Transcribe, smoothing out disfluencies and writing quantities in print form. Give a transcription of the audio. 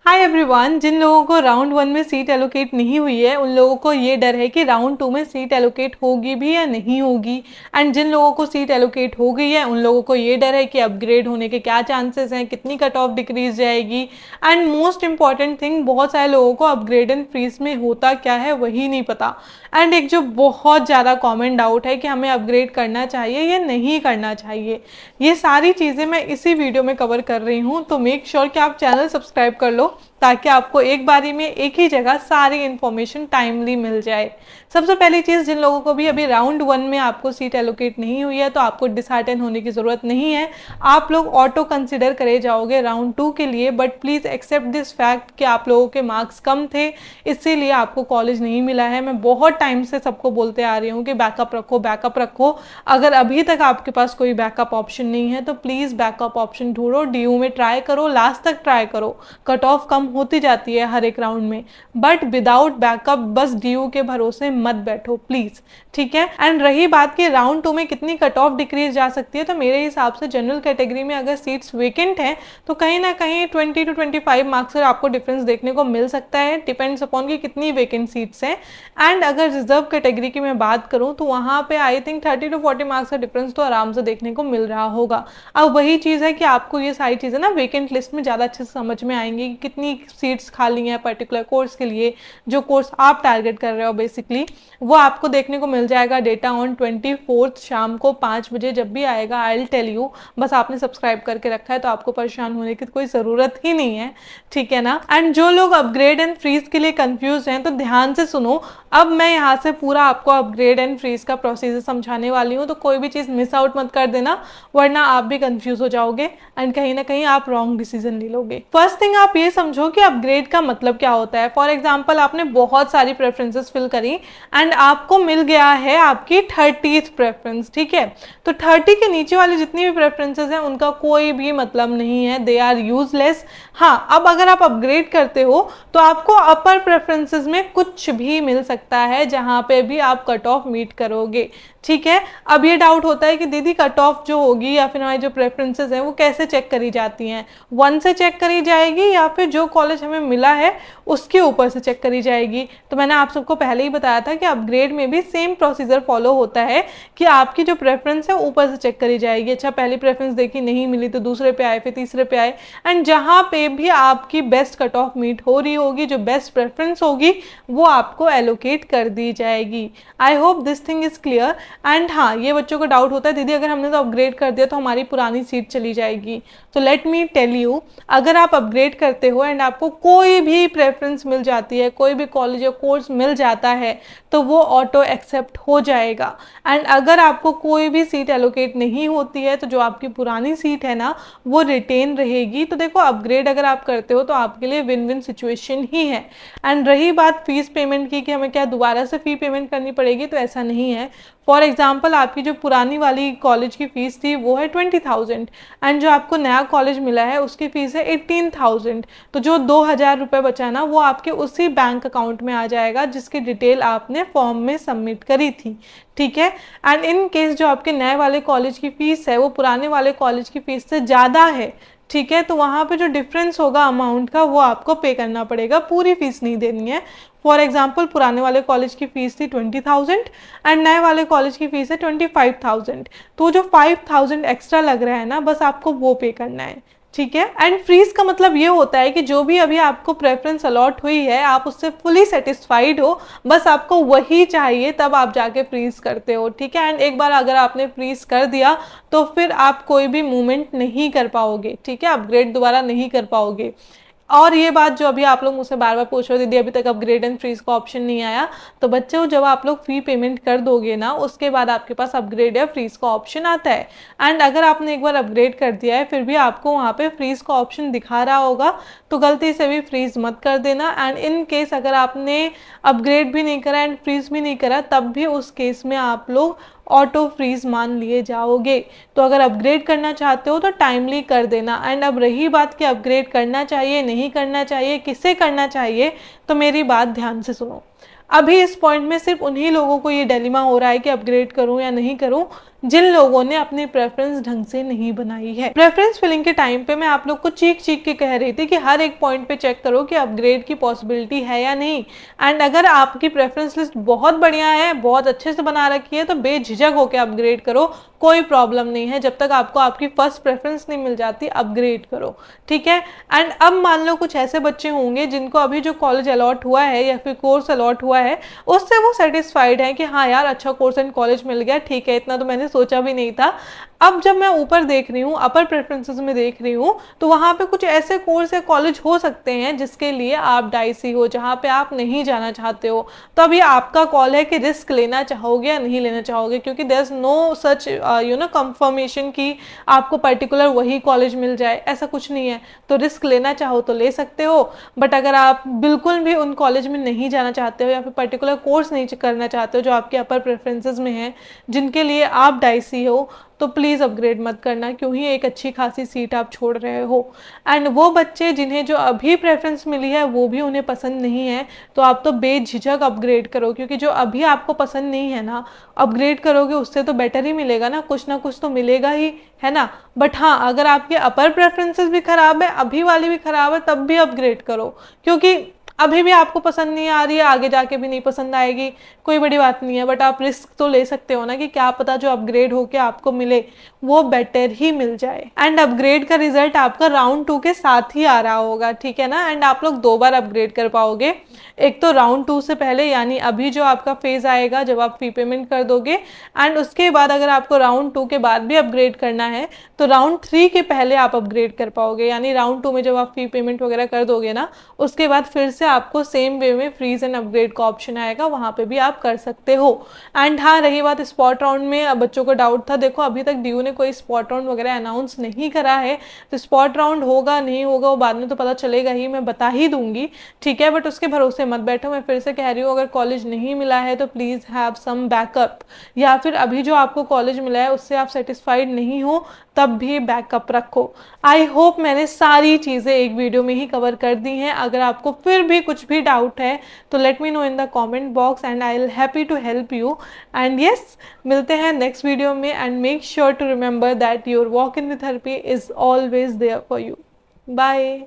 Hi everyone, जिन लोगों को round 1 में सीट एलोकेट नहीं हुई है उन लोगों को ये डर है कि राउंड 2 में सीट एलोकेट होगी भी या नहीं होगी। एंड जिन लोगों को सीट एलोकेट हो गई है उन लोगों को ये डर है कि अपग्रेड होने के क्या चांसेस हैं, कितनी कट ऑफ डिक्रीज जाएगी। एंड मोस्ट इंपॉर्टेंट थिंग, बहुत सारे लोगों को अपग्रेड एंड फ्रीज में होता क्या है वही नहीं पता। एंड एक जो बहुत ज़्यादा कॉमन डाउट है कि हमें अपग्रेड करना चाहिए या नहीं करना चाहिए, ये सारी चीज़ें मैं इसी वीडियो में कवर कर रही हूँ। तो मेक श्योर कि आप चैनल सब्सक्राइब कर लो ताकि आपको एक बारी में एक ही जगह सारी इन्फॉर्मेशन टाइमली मिल जाए। सबसे पहली चीज़, जिन लोगों को भी अभी राउंड 1 में आपको सीट एलोकेट नहीं हुई है तो आपको डिसहार्टन होने की ज़रूरत नहीं है। आप लोग ऑटो कंसिडर करे जाओगे राउंड 2 के लिए, but please accept this fact कि आप लोगों के मार्क्स कम थे, इसीलिए आपको कॉलेज नहीं मिला है। मैं बहुत टाइम से सबको बोलते आ रही हूँ कि बैकअप रखो, बैकअप रखो। अगर अभी तक आपके पास कोई बैकअप ऑप्शन नहीं है तो प्लीज़ बैकअप ऑप्शन ढूंढो, DU में ट्राई करो, लास्ट तक ट्राई करो। कट ऑफ कम होती जाती है हर एक राउंड में, बट विदाउट बैकअप बस DU के भरोसे मत बैठो प्लीज, ठीक है। एंड रही बात कि राउंड 2 में कितनी कट ऑफ डिक्रीज जा सकती है, तो मेरे हिसाब से जनरल कैटेगरी में अगर सीट्स वेकेंट हैं तो कहीं ना कहीं 20 to 25 मार्क्स का आपको डिफरेंस देखने को मिल सकता है, डिपेंड्स अपॉन कि कितनी वेकेंट सीट्स हैं। एंड अगर रिजर्व कैटेगरी की मैं बात करूं तो वहां पे आई थिंक 30 to 40 मार्क्स का डिफरेंस तो आराम से देखने को मिल रहा होगा। अब वही चीज़ है कि आपको ये सारी चीज़ें ना वेकेंट लिस्ट में ज़्यादा अच्छे से समझ में आएंगी कि कितनी सीट्स खाली हैं पर्टिकुलर कोर्स के लिए, जो कोर्स आप टारगेट कर रहे हो बेसिकली वो आपको देखने को मिल जाएगा। डेटा ऑन 24 शाम को 5 बजे जब भी आएगा आई विल टेल यू। बस आपने सब्सक्राइब करके रखा है तो आपको परेशान होने की कोई ज़रूरत ही नहीं है, ठीक है ना। एंड जो लोग अपग्रेड एंड फ्रीज के लिए कंफ्यूज हैं तो ध्यान से सुनो। अब मैं यहाँ से पूरा आपको अपग्रेड एंड फ्रीज का प्रोसीजर समझाने वाली हूँ, तो कोई भी चीज़ मिस आउट मत कर देना वरना आप भी कंफ्यूज हो जाओगे एंड कहीं ना कहीं आप रॉन्ग डिसीजन ले लोगे। फर्स्ट थिंग, आप ये समझो कि अपग्रेड का मतलब क्या होता है। फॉर एग्जाम्पल, आपने बहुत सारी प्रेफरेंसेस फिल करी एंड आपको मिल गया है आपकी 30th प्रेफरेंस, ठीक है। तो 30 के नीचे वाली जितनी भी प्रेफरेंसेस हैं उनका कोई भी मतलब नहीं है, दे आर यूजलेस। हाँ, अब अगर आप अपग्रेड करते हो तो आपको अपर प्रेफरेंसेस में कुछ भी मिल सकता है जहां पे भी आप कट ऑफ मीट करोगे, ठीक है। अब ये डाउट होता है कि दीदी कट ऑफ जो होगी या फिर हमारी जो प्रेफरेंसेस हैं वो कैसे चेक करी जाती हैं, 1 से चेक करी जाएगी या फिर जो कॉलेज हमें मिला है उसके ऊपर से चेक करी जाएगी। तो मैंने आप सबको पहले ही बताया था कि अपग्रेड में भी सेम प्रोसीजर फॉलो होता है कि आपकी जो प्रेफरेंस है ऊपर से चेक करी जाएगी। अच्छा, पहली प्रेफरेंस देखी नहीं मिली तो दूसरे पे आए, फिर तीसरे पे आए, एंड जहाँ पे भी आपकी बेस्ट कट ऑफ मीट हो रही होगी, जो बेस्ट प्रेफरेंस होगी वो आपको एलोकेट कर दी जाएगी। I hope this thing is clear. And हाँ, ये बच्चों को डाउट होता है दीदी अगर हमने तो अपग्रेड कर दिया तो हमारी पुरानी सीट चली जाएगी। तो लेट मी टेल यू, अगर आप अपग्रेड करते हो एंड आपको कोई भी प्रेफरेंस मिल जाती है, कोई भी कॉलेज या कोर्स मिल जाता है तो वो ऑटो एक्सेप्ट हो जाएगा। एंड अगर आपको कोई भी सीट एलोकेट नहीं होती है तो जो आपकी पुरानी सीट है ना वो रिटेन रहेगी। तो देखो, अपग्रेड अगर आप करते हो तो आपके लिए विन विन सिचुएशन ही है। एंड रही बात फीस पेमेंट की कि हमें क्या दोबारा से फी पेमेंट करनी पड़ेगी, तो ऐसा नहीं है। फॉर एग्जाम्पल, आपकी जो पुरानी वाली कॉलेज की फ़ीस थी वो है 20,000 एंड जो आपको नया कॉलेज मिला है उसकी फ़ीस है 18,000। तो जो 2,000 रुपये बचा ना वो आपके उसी बैंक अकाउंट में आ जाएगा जिसकी डिटेल आपने फॉर्म में सबमिट करी थी, ठीक है। एंड इन केस जो आपके नए वाले कॉलेज की फ़ीस है वो पुराने वाले कॉलेज की फ़ीस से ज़्यादा है, ठीक है, तो वहाँ पे जो डिफरेंस होगा अमाउंट का वो आपको पे करना पड़ेगा, पूरी फीस नहीं देनी है। फॉर एग्जाम्पल, पुराने वाले कॉलेज की फ़ीस थी 20,000 एंड नए वाले कॉलेज की फ़ीस है 25,000, तो जो 5,000 एक्स्ट्रा लग रहा है ना बस आपको वो पे करना है, ठीक है। एंड फ्रीज का मतलब ये होता है कि जो भी अभी आपको प्रेफरेंस अलॉट हुई है आप उससे फुली सेटिस्फाइड हो, बस आपको वही चाहिए, तब आप जाके फ्रीज करते हो, ठीक है। एंड एक बार अगर आपने फ्रीज कर दिया तो फिर आप कोई भी मूवमेंट नहीं कर पाओगे, ठीक है, अपग्रेड दोबारा नहीं कर पाओगे। और ये बात जो अभी आप लोग मुझसे बार बार पूछ रहे हो दीदी अभी तक अपग्रेड एंड फ्रीज का ऑप्शन नहीं आया, तो बच्चों जब आप लोग फी पेमेंट कर दोगे ना उसके बाद आपके पास अपग्रेड या फ्रीज का ऑप्शन आता है। एंड अगर आपने एक बार अपग्रेड कर दिया है फिर भी आपको वहाँ पे फ्रीज का ऑप्शन दिखा रहा होगा तो गलती से भी फ्रीज मत कर देना। एंड इन केस अगर आपने अपग्रेड भी नहीं करा एंड फ्रीज भी नहीं करा तब भी उस केस में आप लोग ऑटो फ्रीज मान लिए जाओगे। तो अगर अपग्रेड करना चाहते हो तो टाइमली कर देना। एंड अब रही बात कि अपग्रेड करना चाहिए नहीं करना चाहिए, किसे करना चाहिए, तो मेरी बात ध्यान से सुनो। अभी इस पॉइंट में सिर्फ उन्हीं लोगों को ये डिलेमा हो रहा है कि अपग्रेड करूं या नहीं करूं जिन लोगों ने अपनी प्रेफरेंस ढंग से नहीं बनाई है। प्रेफरेंस फिलिंग के टाइम पे मैं आप लोग को चीख चीख के कह रही थी कि हर एक पॉइंट पे चेक करो कि अपग्रेड की पॉसिबिलिटी है या नहीं। एंड अगर आपकी प्रेफरेंस लिस्ट बहुत बढ़िया है, बहुत अच्छे से बना रखी है, तो बेझिझक होकर अपग्रेड करो, कोई प्रॉब्लम नहीं है। जब तक आपको आपकी फर्स्ट प्रेफरेंस नहीं मिल जाती, अपग्रेड करो, ठीक है। एंड अब मान लो कुछ ऐसे बच्चे होंगे जिनको अभी जो कॉलेज अलॉट हुआ है या फिर कोर्स अलॉट हुआ है उससे वो सेटिस्फाइड है कि हाँ यार अच्छा कोर्स एंड कॉलेज मिल गया, ठीक है, इतना तो मैंने सोचा भी नहीं था। अब जब मैं ऊपर देख रही हूँ, अपर प्रेफरेंसेस में देख रही हूँ, तो वहाँ पे कुछ ऐसे कोर्स या कॉलेज हो सकते हैं जिसके लिए आप डाइसी हो, जहाँ पे आप नहीं जाना चाहते हो। तो अब ये आपका कॉल है कि रिस्क लेना चाहोगे या नहीं लेना चाहोगे, क्योंकि there is no such confirmation कि आपको पर्टिकुलर वही कॉलेज मिल जाए, ऐसा कुछ नहीं है। तो रिस्क लेना चाहो तो ले सकते हो, बट अगर आप बिल्कुल भी उन कॉलेज में नहीं जाना चाहते हो या फिर पर्टिकुलर कोर्स नहीं करना चाहते हो जो आपके अपर प्रेफरेंसेस में है, जिनके लिए आप डाइसी हो, तो प्लीज़ अपग्रेड मत करना, क्यों ही एक अच्छी खासी सीट आप छोड़ रहे हो। एंड वो बच्चे जिन्हें जो अभी प्रेफरेंस मिली है वो भी उन्हें पसंद नहीं है, तो आप तो बेझिझक अपग्रेड करो, क्योंकि जो अभी आपको पसंद नहीं है ना, अपग्रेड करोगे उससे तो बेटर ही मिलेगा ना कुछ तो मिलेगा ही, है ना। बट हाँ, अगर आपके अपर प्रेफरेंसेस भी खराब है, अभी वाली भी खराब है, तब भी अपग्रेड करो, क्योंकि अभी भी आपको पसंद नहीं आ रही है, आगे जाके भी नहीं पसंद आएगी, कोई बड़ी बात नहीं है। बट आप रिस्क तो ले सकते हो ना कि क्या पता जो अपग्रेड होके आपको मिले वो बेटर ही मिल जाए। एंड अपग्रेड का रिजल्ट आपका राउंड 2 के साथ ही आ रहा होगा, ठीक है ना। एंड आप लोग 2 बार अपग्रेड कर पाओगे, एक तो राउंड 2 से पहले, यानी अभी जो आपका फेज आएगा जब आप फी पेमेंट कर दोगे, एंड उसके बाद अगर आपको राउंड 2 के बाद भी अपग्रेड करना है तो राउंड 3 के पहले आप अपग्रेड कर पाओगे। यानी राउंड 2 में जब आप फी पेमेंट वगैरह कर दोगे ना, उसके बाद फिर से आपको सेम वे में फ्रीज एंड अपग्रेड का ऑप्शन आएगा, वहां पे भी आप कर सकते हो। एंड हाँ, रही बात स्पॉट राउंड में, बच्चों को डाउट था, देखो अभी तक डीयू ने कोई स्पॉट राउंड वगैरह अनाउंस नहीं करा है, तो स्पॉट राउंड होगा नहीं होगा वो बाद में तो पता चलेगा ही, मैं बता ही दूंगी, ठीक है। बट उसके भरोसे मत बैठो, मैं फिर से कह रही हूँ, अगर कॉलेज नहीं मिला है तो प्लीज हैव सम बैकअप, या फिर अभी जो आपको कॉलेज मिला है उससे आप सेटिस्फाइड नहीं हो तब भी बैकअप रखो। आई होप मैंने सारी चीज़ें एक वीडियो में ही कवर कर दी हैं। अगर आपको फिर भी कुछ भी डाउट है तो let me know in the comment box and I will happy to help you. And yes, मिलते हैं नेक्स्ट वीडियो में, and make sure to remember that your walk in the therapy is always there for you. Bye.